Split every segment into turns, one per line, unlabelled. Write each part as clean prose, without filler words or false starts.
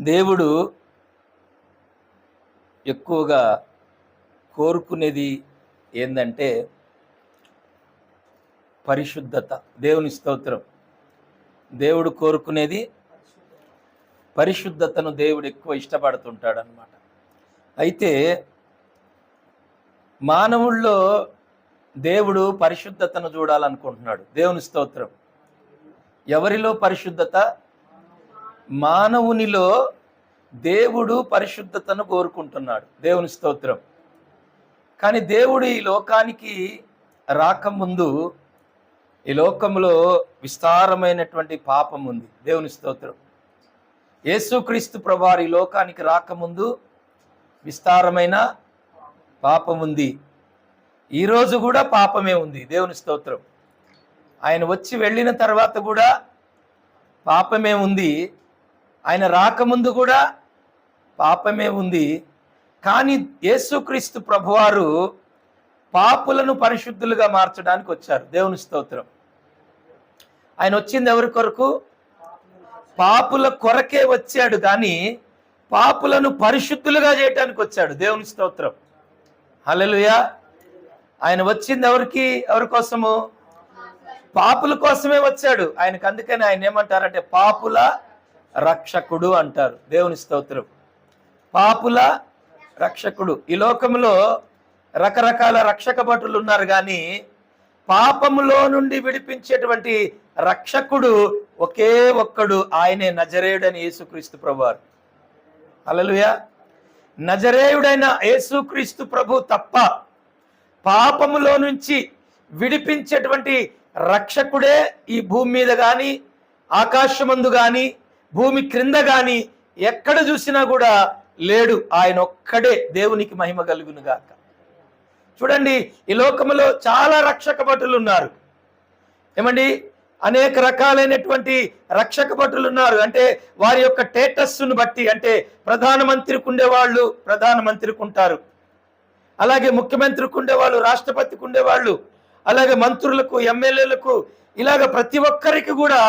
దేవుడు ఎక్కువగా కోరుకునేది ఏందంటే పరిశుద్ధత. దేవుని స్తోత్రం. దేవుడు కోరుకునేది పరిశుద్ధతను దేవుడు ఎక్కువ ఇష్టపడుతుంటాడు అన్నమాట. అయితే మానవుల్లో దేవుడు పరిశుద్ధతను చూడాలనుకుంటున్నాడు. దేవుని స్తోత్రం. ఎవరిలో పరిశుద్ధత? మానవునిలో దేవుడు పరిశుద్ధతను కోరుకుంటున్నాడు. దేవుని స్తోత్రం. కానీ దేవుడు ఈ లోకానికి రాకముందు ఈ లోకంలో విస్తారమైనటువంటి పాపం ఉంది. దేవుని స్తోత్రం. యేసుక్రీస్తు ప్రభువారు ఈ లోకానికి రాకముందు విస్తారమైన పాపం ఉంది. ఈరోజు కూడా పాపమే ఉంది. దేవుని స్తోత్రం. ఆయన వచ్చి వెళ్ళిన తర్వాత కూడా పాపమే ఉంది. ఆయన రాకముందు కూడా పాపమే ఉంది. కానీ యేసుక్రీస్తు ప్రభువారు పాపులను పరిశుద్ధులుగా మార్చడానికి వచ్చారు. దేవుని స్తోత్రం. ఆయన వచ్చింది ఎవరి కొరకు? పాపుల కొరకే వచ్చాడు, కానీ పాపులను పరిశుద్ధులుగా చేయడానికి వచ్చాడు. దేవుని స్తోత్రం. హల్లెలూయా. ఆయన వచ్చింది ఎవరి కోసము? పాపుల కోసమే వచ్చాడు. ఆయనకు అందుకని ఆయన ఏమంటారంటే పాపుల రక్షకుడు అంటారు. దేవుని స్తోత్రం. పాపుల రక్షకుడు. ఈ లోకంలో రకరకాల రక్షక భటులు ఉన్నారు, కానీ పాపములో నుండి విడిపించేటువంటి రక్షకుడు ఒకే ఒక్కడు, ఆయనే నజరేయుడైన యేసుక్రీస్తు ప్రభువారు. హల్లెలూయా. నజరేయుడైన యేసుక్రీస్తు ప్రభు తప్ప పాపములో నుంచి విడిపించేటువంటి రక్షకుడే ఈ భూమి మీద కానీ ఆకాశమందు కానీ భూమి క్రింద కానీ ఎక్కడ చూసినా కూడా లేడు. ఆయన ఒక్కడే. దేవునికి మహిమ కలుగును గాక. చూడండి, ఈ లోకములో చాలా రక్షక భటులు ఉన్నారు. ఏమండి, అనేక రకాలైనటువంటి రక్షక భటులు ఉన్నారు. అంటే వారి యొక్క స్టేటస్ను బట్టి, అంటే ప్రధానమంత్రికి ఉండేవాళ్ళు ప్రధానమంత్రికి ఉంటారు, అలాగే ముఖ్యమంత్రికి ఉండేవాళ్ళు రాష్ట్రపతికి ఉండేవాళ్ళు, అలాగే మంత్రులకు ఎమ్మెల్యేలకు, ఇలాగ ప్రతి ఒక్కరికి కూడా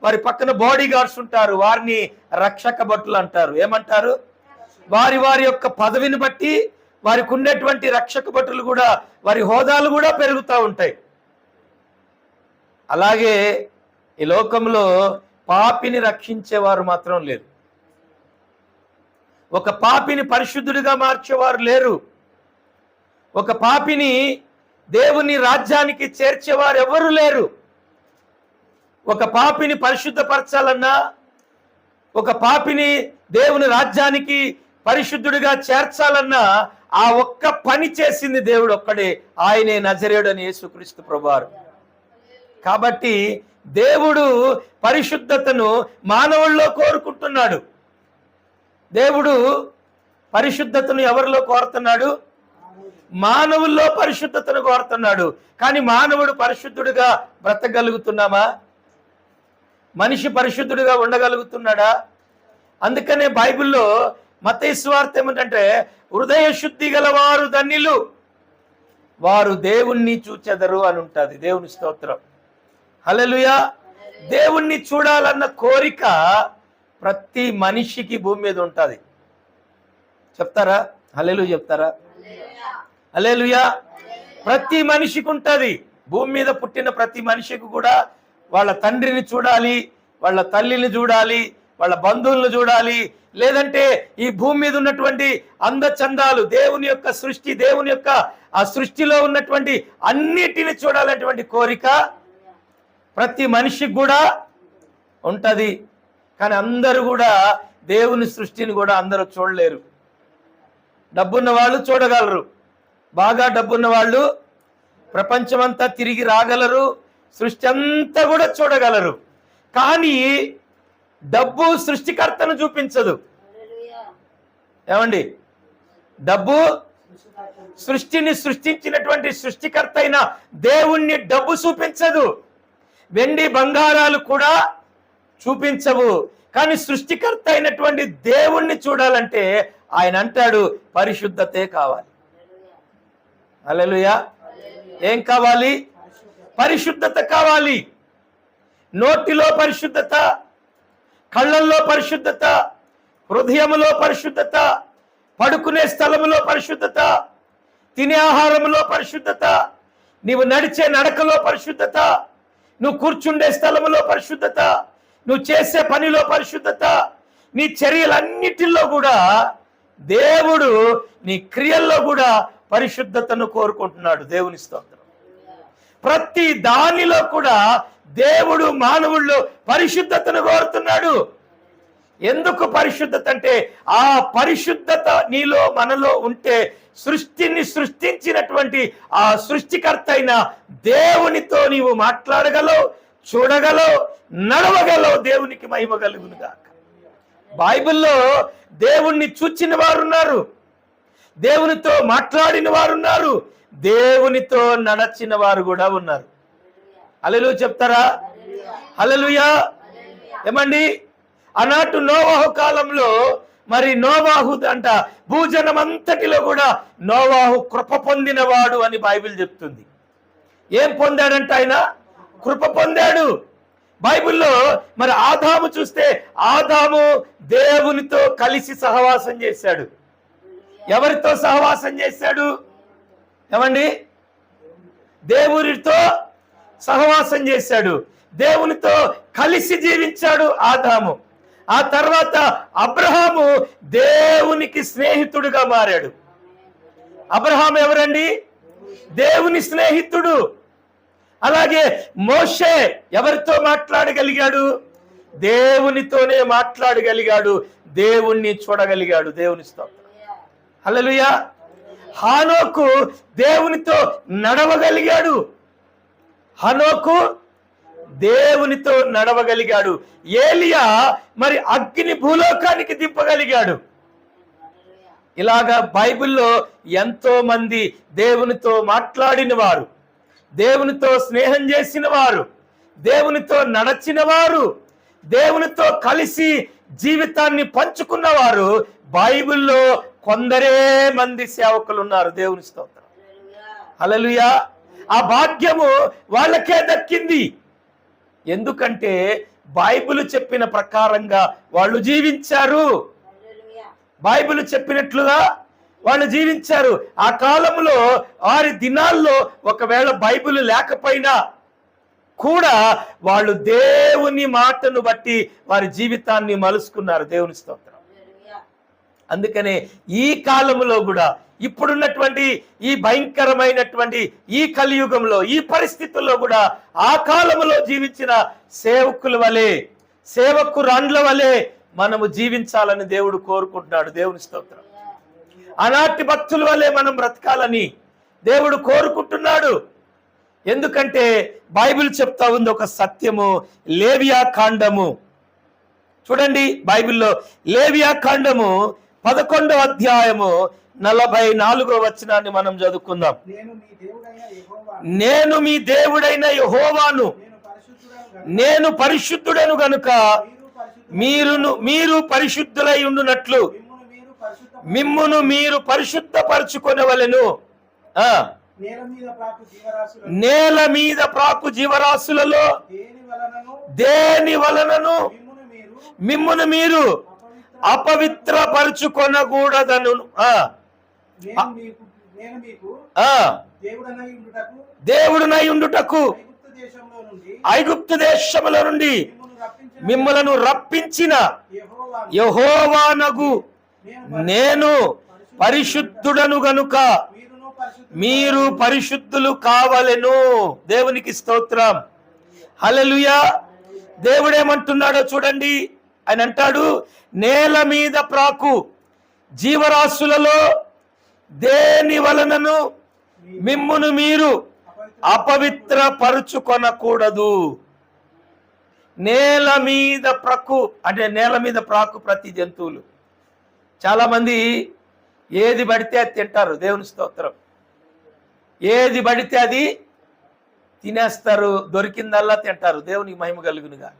వారి పక్కన బాడీ గార్డ్స్ ఉంటారు. వారిని రక్షక భటులు అంటారు. ఏమంటారు? వారి వారి యొక్క పదవిని బట్టి వారికి ఉండేటువంటి రక్షక భటులు కూడా వారి హోదాలు కూడా పెరుగుతూ ఉంటాయి. అలాగే ఈ లోకంలో పాపిని రక్షించేవారు మాత్రం లేరు. ఒక పాపిని పరిశుద్ధుడిగా మార్చేవారు లేరు. ఒక పాపిని దేవుని రాజ్యానికి చేర్చేవారు ఎవరు లేరు. ఒక పాపిని పరిశుద్ధపరచాలన్నా, ఒక పాపిని దేవుని రాజ్యానికి పరిశుద్ధుడిగా చేర్చాలన్నా ఆ ఒక్క పని చేసింది దేవుడు ఒక్కడే. ఆయనే నజరేయుడైన యేసుక్రీస్తు ప్రభువారు. కాబట్టి దేవుడు పరిశుద్ధతను మానవుల్లో కోరుకుంటున్నాడు. దేవుడు పరిశుద్ధతను ఎవరిలో కోరుతున్నాడు? మానవుల్లో పరిశుద్ధతను కోరుతున్నాడు. కానీ మానవుడు పరిశుద్ధుడిగా బ్రతకగలుగుతున్నామా? మనిషి పరిశుద్ధుడిగా ఉండగలుగుతున్నాడా? అందుకనే బైబిల్లో మత్తయి సువార్త ఏమిటంటే, హృదయ శుద్ధి గలవారు ధన్యులు, వారు దేవుణ్ణి చూచెదరు అని ఉంటుంది. దేవుని స్తోత్రం. హల్లెలూయా. దేవుణ్ణి చూడాలన్న కోరిక ప్రతి మనిషికి భూమి మీద ఉంటుంది. చెప్తారా? హల్లెలూయా చెప్తారా? హల్లెలూయా. ప్రతి మనిషికి ఉంటుంది. భూమి మీద పుట్టిన ప్రతి మనిషికి కూడా వాళ్ళ తండ్రిని చూడాలి, వాళ్ళ తల్లిని చూడాలి, వాళ్ళ బంధువులను చూడాలి, లేదంటే ఈ భూమి మీద ఉన్నటువంటి అందచందాలు, దేవుని యొక్క సృష్టి, దేవుని యొక్క ఆ సృష్టిలో ఉన్నటువంటి అన్నిటిని చూడాలనేటువంటి కోరిక ప్రతి మనిషికి కూడా ఉంటుంది. కానీ అందరూ కూడా దేవుని సృష్టిని కూడా అందరూ చూడలేరు. డబ్బున్న వాళ్ళు చూడగలరు. బాగా డబ్బున్న వాళ్ళు ప్రపంచమంతా తిరిగి రాగలరు, సృష్టి అంతా కూడా చూడగలరు. కానీ డబ్బు సృష్టికర్తను చూపించదు. ఏమండి? డబ్బు సృష్టిని సృష్టించినటువంటి సృష్టికర్త అయిన దేవుణ్ణి డబ్బు చూపించదు. వెండి బంగారాలు కూడా చూపించవు. కానీ సృష్టికర్త అయినటువంటి దేవుణ్ణి చూడాలంటే ఆయన అంటాడు పరిశుద్ధతే కావాలి. హల్లెలూయా. ఏం కావాలి? పరిశుద్ధత కావాలి. నోటిలో పరిశుద్ధత, కళ్ళల్లో పరిశుద్ధత, హృదయములో పరిశుద్ధత, పడుకునే స్థలములో పరిశుద్ధత, తినే ఆహారంలో పరిశుద్ధత, నీవు నడిచే నడకలో పరిశుద్ధత, నువ్వు కూర్చుండే స్థలములో పరిశుద్ధత, నువ్వు చేసే పనిలో పరిశుద్ధత, నీ చర్యలన్నిటిలో కూడా దేవుడు నీ క్రియల్లో కూడా పరిశుద్ధతను కోరుకుంటున్నాడు. దేవుని స్తోత్రం. ప్రతి దానిలో కూడా దేవుడు మానవుల్లో పరిశుద్ధతను కోరుతున్నాడు. ఎందుకు పరిశుద్ధత అంటే, ఆ పరిశుద్ధత నీలో మనలో ఉంటే సృష్టిని సృష్టించినటువంటి ఆ సృష్టికర్త అయిన దేవునితో నీవు మాట్లాడగలవు, చూడగలవు, నడవగలవు. దేవునికి మహిమ కలుగును గాక. బైబిల్లో దేవుణ్ణి చూచిన వారున్నారు, దేవునితో మాట్లాడిన వారున్నారు, దేవునితో నడచిన వారు కూడా ఉన్నారు. హల్లెలూయా చెప్తారా? హల్లెలూయా. ఏమండి, ఆనాటి నోవాహు కాలంలో మరి నోవాహు అంట భూజనం అంతటిలో కూడా నోవాహు కృప పొందినవాడు అని బైబిల్ చెప్తుంది. ఏం పొందాడంట ఆయన? కృప పొందాడు. బైబిల్లో మరి ఆదాము చూస్తే, ఆదాము దేవునితో కలిసి సహవాసం చేశాడు. ఎవరితో సహవాసం చేశాడు? ఏమండి, దేవునితో సహవాసం చేశాడు, దేవునితో కలిసి జీవించాడు ఆదాము. ఆ తర్వాత అబ్రహాము దేవునికి స్నేహితుడుగా మారాడు. అబ్రహాం ఎవరండి? దేవుని స్నేహితుడు. అలాగే మోషే ఎవరితో మాట్లాడగలిగాడు? దేవునితోనే మాట్లాడగలిగాడు, దేవుణ్ణి చూడగలిగాడు. దేవుని స్తోత్రం. హల్లెలూయా. హనోకు దేవునితో నడవగలిగాడు. హనోకు దేవునితో నడవగలిగాడు. ఏలియా మరి అగ్ని భూలోకానికి దింపగలిగాడు. ఇలాగా బైబిల్లో ఎంతో మంది దేవునితో మాట్లాడిన వారు, దేవునితో స్నేహం చేసిన వారు, దేవునితో నడచిన వారు, దేవునితో కలిసి జీవితాన్ని పంచుకున్నవారు బైబిల్లో కొందరే మంది సేవకులు ఉన్నారు. దేవుని స్తోత్రం. హల్లెలూయా. ఆ భాగ్యము వాళ్ళకే దక్కింది. ఎందుకంటే బైబిల్ చెప్పిన ప్రకారంగా వాళ్ళు జీవించారు. బైబిల్ చెప్పినట్లుగా వాళ్ళు జీవించారు. ఆ కాలంలో వారి దినాల్లో ఒకవేళ బైబిల్ లేకపోయినా కూడా వాళ్ళు దేవుని మాటను బట్టి వారి జీవితాన్ని మలుసుకున్నారు. దేవుని స్తోత్రం. అందుకనే ఈ కాలంలో కూడా, ఇప్పుడున్నటువంటి ఈ భయంకరమైనటువంటి ఈ కలియుగంలో, ఈ పరిస్థితుల్లో కూడా ఆ కాలంలో జీవించిన సేవకుల వలె, సేవకురాండ్ల వలె మనము జీవించాలని దేవుడు కోరుకుంటున్నాడు. దేవుని స్తోత్రం. ఆనాటి భక్తుల వలె మనం బ్రతకాలని దేవుడు కోరుకుంటున్నాడు. ఎందుకంటే బైబిల్ చెప్తా ఉంది ఒక సత్యము. లేవియా కాండము చూడండి. బైబిల్లో లేవియా కాండము 11వ అధ్యాయము 44వ వచనాన్ని మనం చదువుకుందాం. నేను మీ దేవుడైన యెహోవాను, నేను పరిశుద్ధుడను గనుక మీరు పరిశుద్ధులై ఉండునట్లు మిమ్మును మీరు పరిశుద్ధపరచుకొనవలెను. నేల మీద ప్రాకు జీవరాశులలో దేని వలనను మిమ్మును మీరు అపవిత్రపరచుకొనకూడదను. దేవుడునై ఉండుటకు ఐగుప్తు దేశములో నుండి మిమ్మలను రప్పించిన యెహోవానగు నేను పరిశుద్ధుడను గనుక మీరు పరిశుద్ధులు కావలెను. దేవునికి స్తోత్రం. హల్లెలూయా. దేవుడేమంటున్నాడో చూడండి. ఆయన అంటాడు, నేల మీద ప్రాకు జీవరాశులలో దేని వలనను మిమ్మును మీరు అపవిత్రపరుచుకొనకూడదు. నేల మీద ప్రాకు అంటే నేల మీద ప్రాకు ప్రతి జంతువులు. చాలా మంది ఏది పడితే అది తింటారు. దేవుని స్తోత్రం. ఏది పడితే అది తినేస్తారు, దొరికిందల్లా తింటారు. దేవునికి మహిమ కలుగునుగా.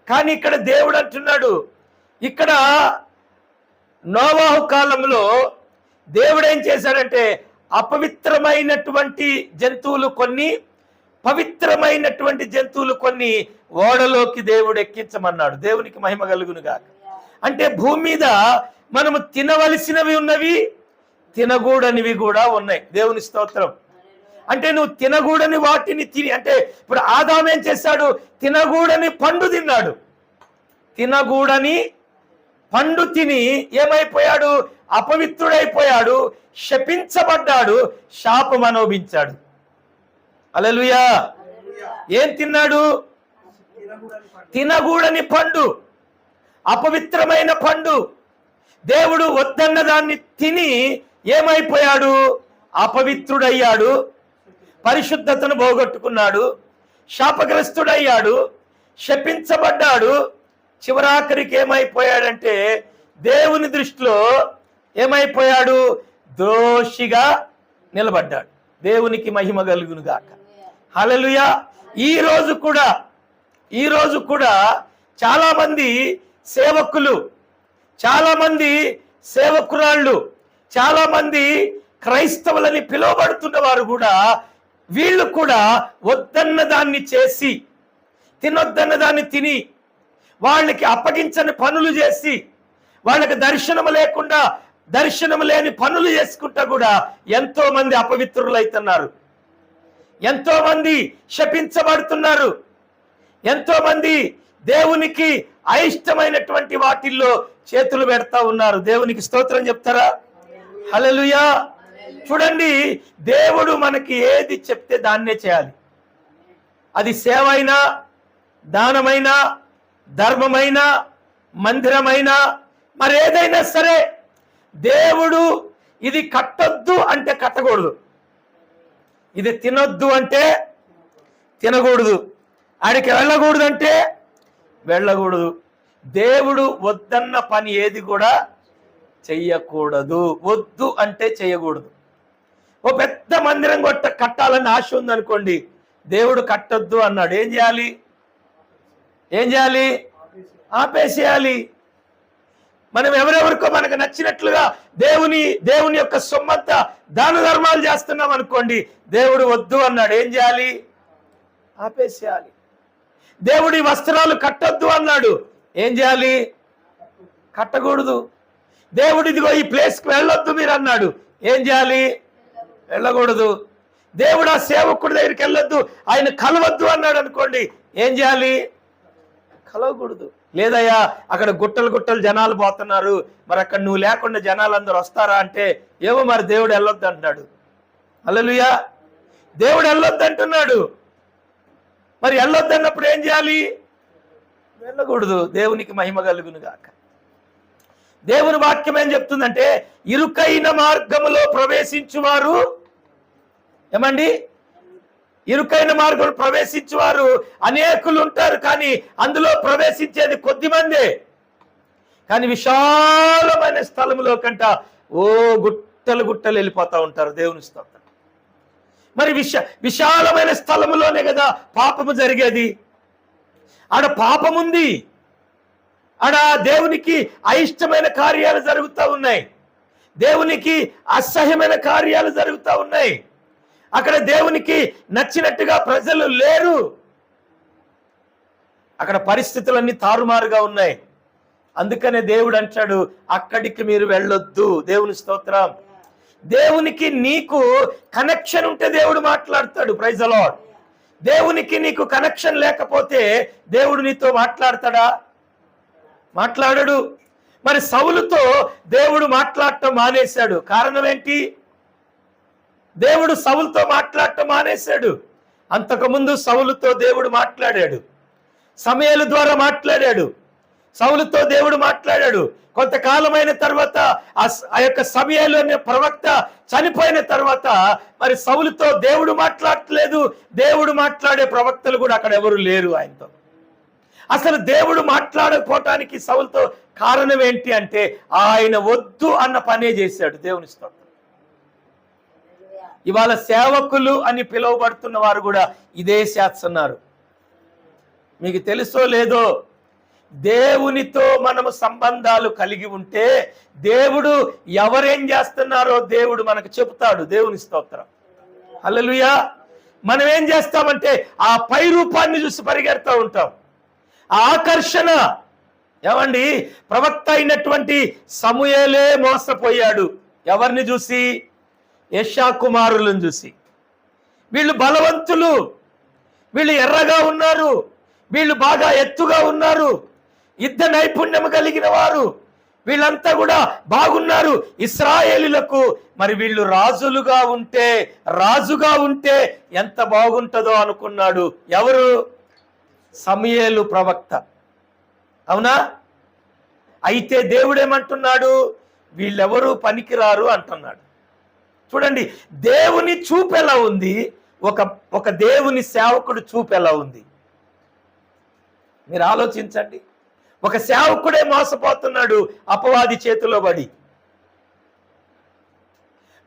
కానీ ఇక్కడ దేవుడు అంటున్నాడు, ఇక్కడ నోవాహు కాలంలో దేవుడు ఏం చేశాడంటే అపవిత్రమైనటువంటి జంతువులు కొన్ని, పవిత్రమైనటువంటి జంతువులు కొన్ని ఓడలోకి దేవుడు ఎక్కించమన్నాడు. దేవునికి మహిమ కలుగునుగా. అంటే భూమి మీద మనము తినవలసినవి ఉన్నవి, తినకూడనివి కూడా ఉన్నాయి. దేవుని స్తోత్రం. అంటే నువ్వు తినకూడని వాటిని తిని, అంటే ఇప్పుడు ఆదాము ఏం చేశాడు? తినకూడని పండు తిన్నాడు. తినకూడని పండు తిని ఏమైపోయాడు? అపవిత్రుడైపోయాడు, శపించబడ్డాడు, శాపం అనుభవించాడు. హల్లెలూయా. ఏం తిన్నాడు? తినకూడని పండు, అపవిత్రమైన పండు. దేవుడు వద్దన్న దాన్ని తిని ఏమైపోయాడు? అపవిత్రుడయ్యాడు, పరిశుద్ధతను పోగొట్టుకున్నాడు, శాపగ్రస్తుడయ్యాడు, శపించబడ్డాడు. చివరాఖరికి ఏమైపోయాడంటే దేవుని దృష్టిలో ఏమైపోయాడు? దోషిగా నిలబడ్డాడు. దేవునికి మహిమ కలుగును గాక. హల్లెలూయా. ఈ రోజు కూడా చాలా మంది సేవకులు, చాలా మంది సేవకురాళ్ళు, చాలా మంది క్రైస్తవులని పిలువబడుతున్న వారు కూడా, వీళ్ళు కూడా వద్దన్న దాన్ని చేసి, తినొద్దన్న దాన్ని తిని, వాళ్ళకి అప్పగించని పనులు చేసి, వాళ్ళకి దర్శనం లేని పనులు చేసుకుంటా కూడా ఎంతో మంది అపవిత్రులు అవుతున్నారు, ఎంతో మంది శపించబడుతున్నారు, ఎంతో మంది దేవునికి అయిష్టమైనటువంటి వాటిల్లో చేతులు పెడతా ఉన్నారు. దేవునికి స్తోత్రం చెప్తారా? హల్లెలూయా. చూడండి, దేవుడు మనకి ఏది చెప్తే దాన్నే చేయాలి. అది సేవైనా, దానమైనా, ధర్మమైనా, మందిరమైనా, మరేదైనా సరే దేవుడు ఇది కట్టొద్దు అంటే కట్టకూడదు, ఇది తినొద్దు అంటే తినకూడదు, ఆడికి వెళ్ళకూడదు అంటే వెళ్ళకూడదు. దేవుడు వద్దన్న పని ఏది కూడా చెయ్యకూడదు. వద్దు అంటే చేయకూడదు. ఓ పెద్ద మందిరం కట్టాలని ఆశ ఉందనుకోండి, దేవుడు కట్టొద్దు అన్నాడు, ఏం చేయాలి? ఆపేసేయాలి. మనం ఎవరెవరికో మనకు నచ్చినట్లుగా దేవుని యొక్క సొమ్మంతా దాన ధర్మాలు చేస్తున్నాం అనుకోండి, దేవుడు వద్దు అన్నాడు, ఏం చేయాలి? ఆపేసేయాలి. దేవుడి వస్త్రాలు కట్టొద్దు అన్నాడు, ఏం చేయాలి? కట్టకూడదు. దేవుడు ఇదిగో ఈ ప్లేస్కి వెళ్ళొద్దు మీరు అన్నాడు, ఏం చేయాలి? వెళ్ళకూడదు. దేవుడు ఆ సేవకుడి దగ్గరికి వెళ్ళొద్దు, ఆయన కలవద్దు అన్నాడు అనుకోండి, ఏం చేయాలి? కలవకూడదు. లేదయ్యా అక్కడ గుట్టలు జనాలు పోతున్నారు, మరి అక్కడ నువ్వు లేకుండా జనాలు అందరూ వస్తారా అంటే, ఏమో మరి దేవుడు వెళ్ళొద్దు అంటున్నాడు. హల్లెలూయా. దేవుడు వెళ్ళొద్దు అంటున్నాడు, మరి వెళ్ళొద్దు అన్నప్పుడు ఏం చేయాలి? వెళ్ళకూడదు. దేవునికి మహిమ కలుగును గాక. దేవుని వాక్యం ఏం చెప్తుందంటే, ఇరుకైన మార్గములో ప్రవేశించువారు, ఏమండి, ఇరుకైన మార్గంలో ప్రవేశించువారు అనేకులు ఉంటారు, కానీ అందులో ప్రవేశించేది కొద్ది మందే. కానీ విశాలమైన స్థలంలో కంట గుట్టలు వెళ్ళిపోతూ ఉంటారు. దేవుని స్తోత్రం. మరి విశాలమైన స్థలములోనే కదా పాపము జరిగేది. ఆడ పాపముంది, ఆడ దేవునికి అయిష్టమైన కార్యాలు జరుగుతూ ఉన్నాయి, దేవునికి అసహ్యమైన కార్యాలు జరుగుతూ ఉన్నాయి. అక్కడ దేవునికి నచ్చినట్టుగా ప్రజలు లేరు, అక్కడ పరిస్థితులన్నీ తారుమారుగా ఉన్నాయి. అందుకనే దేవుడు అంటాడు, అక్కడికి మీరు వెళ్ళొద్దు. దేవుని స్తోత్రం. దేవునికి నీకు కనెక్షన్ ఉంటే దేవుడు మాట్లాడతాడు. Praise the lord. దేవునికి నీకు కనెక్షన్ లేకపోతే దేవుడు నీతో మాట్లాడతాడా? మాట్లాడడు. మరి సౌలుతో దేవుడు మాట్లాడటం మానేశాడు. కారణం ఏంటి? దేవుడు సౌలుతో మాట్లాడటం మానేశాడు. అంతకుముందు సౌలుతో దేవుడు మాట్లాడాడు, సమూయేలు ద్వారా మాట్లాడాడు, సౌలుతో దేవుడు మాట్లాడాడు. కొంతకాలమైన తర్వాత ఆ యొక్క సమూయేలు అనే ప్రవక్త చనిపోయిన తర్వాత మరి సౌలుతో దేవుడు మాట్లాడట్లేదు. దేవుడు మాట్లాడే ప్రవక్తలు కూడా అక్కడ ఎవరు లేరు ఆయనతో. అసలు దేవుడు మాట్లాడకపోవటానికి సౌలుతో కారణం ఏంటి అంటే, ఆయన వద్దు అన్న పనే చేశాడు. దేవుని స్తోత్రం. ఇవాళ సేవకులు అని పిలువబడుతున్న వారు కూడా ఇదే చేస్తున్నారు. మీకు తెలుసో లేదో, దేవునితో మనము సంబంధాలు కలిగి ఉంటే దేవుడు ఎవరేం చేస్తున్నారో దేవుడు మనకు చెబుతాడు. దేవుని స్తోత్రం. హల్లెలూయా. మనం ఏం చేస్తామంటే ఆ పై రూపాన్ని చూసి పరిగెడతా ఉంటాం. ఆ ఆకర్షణ, ఏమండి, ప్రవక్త అయినటువంటి సమూయేలే మోసపోయాడు. ఎవరిని చూసి? యెషయా కుమారులను చూసి. వీళ్ళు బలవంతులు, వీళ్ళు ఎర్రగా ఉన్నారు, వీళ్ళు బాగా ఎత్తుగా ఉన్నారు, యుద్ధ నైపుణ్యం కలిగిన వారు, వీళ్ళంతా కూడా బాగున్నారు ఇశ్రాయేలీలకు. మరి వీళ్ళు రాజుగా ఉంటే ఎంత బాగుంటుందో అనుకున్నాడు. ఎవరు? సమూయేలు ప్రవక్త. అవునా? అయితే దేవుడేమంటున్నాడు? వీళ్ళెవరూ పనికిరారు అంటున్నాడు. చూడండి, దేవుని చూపు ఎలా ఉంది, ఒక దేవుని సేవకుడు చూపు ఎలా ఉంది మీరు ఆలోచించండి. ఒక సేవకుడే మోసపోతున్నాడు అపవాది చేతిలో పడి.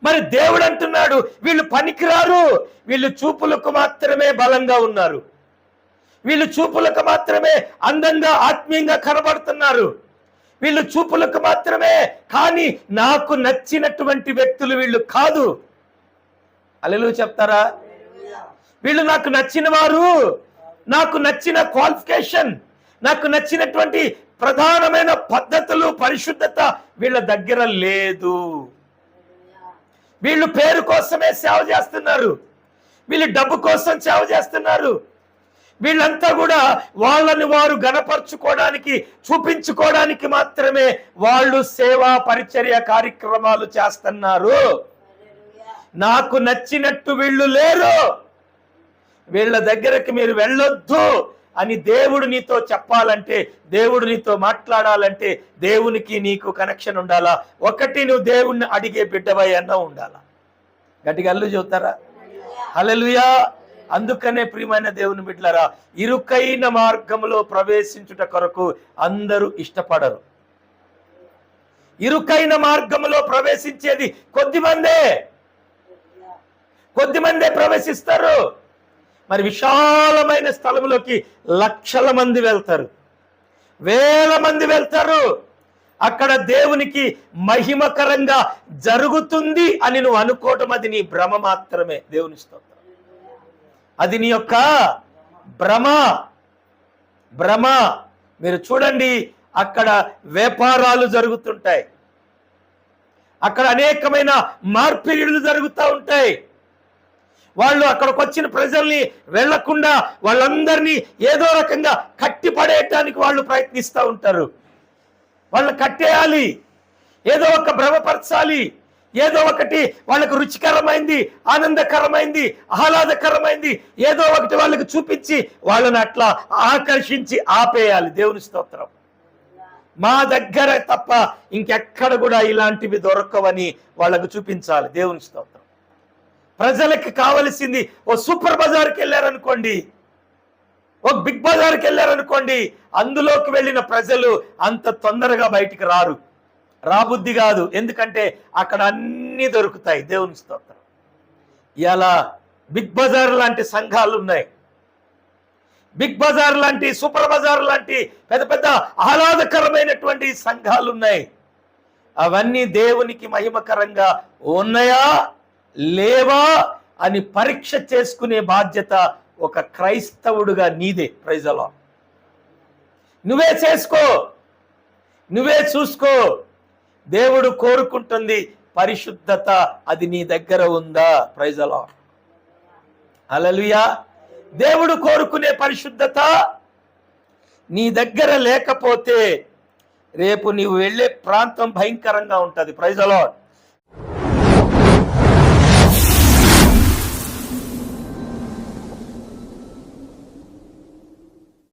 మరి దేవుడు అంటున్నాడు వీళ్ళు పనికిరారు, వీళ్ళు చూపులకు మాత్రమే బలంగా ఉన్నారు, వీళ్ళు చూపులకు మాత్రమే అందంగా ఆత్మీయంగా కనబడుతున్నారు, వీళ్ళు చూపులకు మాత్రమే, కానీ నాకు నచ్చినటువంటి వ్యక్తులు వీళ్ళు కాదు. హల్లెలూయా చెప్తారా? వీళ్ళు నాకు నచ్చిన వారు, నాకు నచ్చిన క్వాలిఫికేషన్, నాకు నచ్చినటువంటి ప్రధానమైన పద్ధతులు, పరిశుద్ధత వీళ్ళ దగ్గర లేదు. వీళ్ళు పేరు కోసమే సేవ చేస్తున్నారు, వీళ్ళు డబ్బు కోసం సేవ చేస్తున్నారు, వీళ్ళంతా కూడా వాళ్ళని వారు గణపరచుకోవడానికి, చూపించుకోవడానికి మాత్రమే వాళ్ళు సేవా పరిచర్య కార్యక్రమాలు చేస్తున్నారు. నాకు నచ్చినట్టు వీళ్ళు లేరు, వీళ్ళ దగ్గరకు మీరు వెళ్ళొద్దు అని దేవుడు నీతో చెప్పాలంటే, దేవుడు నీతో మాట్లాడాలంటే దేవునికి నీకు కనెక్షన్ ఉండాలా. ఒకటి, నువ్వు దేవుణ్ణి అడిగే బిడ్డవై అన్న ఉండాలా. గట్టిగా అల్లు చెబుతారా? హల్లెలూయా. అందుకనే ప్రియమైన దేవుని బిడ్డలారా, ఇరుకైన మార్గంలో ప్రవేశించుట కొరకు అందరూ ఇష్టపడరు. ఇరుకైన మార్గంలో ప్రవేశించేది కొద్దిమందే ప్రవేశిస్తారు. మరి విశాలమైన స్థలంలోకి లక్షల మంది వెళ్తారు, వేల మంది వెళ్తారు. అక్కడ దేవునికి మహిమకరంగా జరుగుతుంది అని నువ్వు అనుకోవటం అది నీ భ్రమ మాత్రమే. దేవుని స్తోత్రం. అది నీ యొక్క భ్రమ. మీరు చూడండి, అక్కడ వ్యాపారాలు జరుగుతుంటాయి, అక్కడ అనేకమైన మార్పిడిలు జరుగుతూ ఉంటాయి. వాళ్ళు అక్కడికి వచ్చిన ప్రజల్ని వెళ్లకుండా వాళ్ళందరినీ ఏదో రకంగా కట్టి పడేయటానికి వాళ్ళు ప్రయత్నిస్తూ ఉంటారు. వాళ్ళని కట్టేయాలి, ఏదో ఒక భ్రమపరచాలి, ఏదో ఒకటి వాళ్ళకు రుచికరమైంది, ఆనందకరమైంది, ఆహ్లాదకరమైంది ఏదో ఒకటి వాళ్ళకి చూపించి వాళ్ళని అట్లా ఆకర్షించి ఆపేయాలి. దేవుని స్తోత్రం. మా దగ్గర తప్ప ఇంకెక్కడ కూడా ఇలాంటివి దొరకవని వాళ్ళకు చూపించాలి. దేవుని స్తోత్రం. ప్రజలకు కావలసింది, ఓ సూపర్ బజార్కి వెళ్ళారనుకోండి, ఒక బిగ్ బజార్కి వెళ్ళారనుకోండి, అందులోకి వెళ్ళిన ప్రజలు అంత తొందరగా బయటికి రాబుద్ధి కాదు. ఎందుకంటే అక్కడ అన్నీ దొరుకుతాయి. దేవుని స్తోత్రం. ఇలా బిగ్ బజార్ లాంటి సంఘాలు ఉన్నాయి, బిగ్ బజార్ లాంటి, సూపర్ బజార్ లాంటి పెద్ద పెద్ద ఆహ్లాదకరమైనటువంటి సంఘాలు ఉన్నాయి. అవన్నీ దేవునికి మహిమకరంగా ఉన్నాయా లేవా అని పరీక్ష చేసుకునే బాధ్యత ఒక క్రైస్తవుడుగా నీదే. Praise the lord. నువ్వే చేసుకో, నువ్వే చూసుకో. దేవుడు కోరుకుంటుంది పరిశుద్ధత, అది నీ దగ్గర ఉందా? Praise the lord. హల్లెలూయా. దేవుడు కోరుకునే పరిశుద్ధత నీ దగ్గర లేకపోతే రేపు నీవు వెళ్ళే ప్రాంతం భయంకరంగా ఉంటుంది. Praise the lord.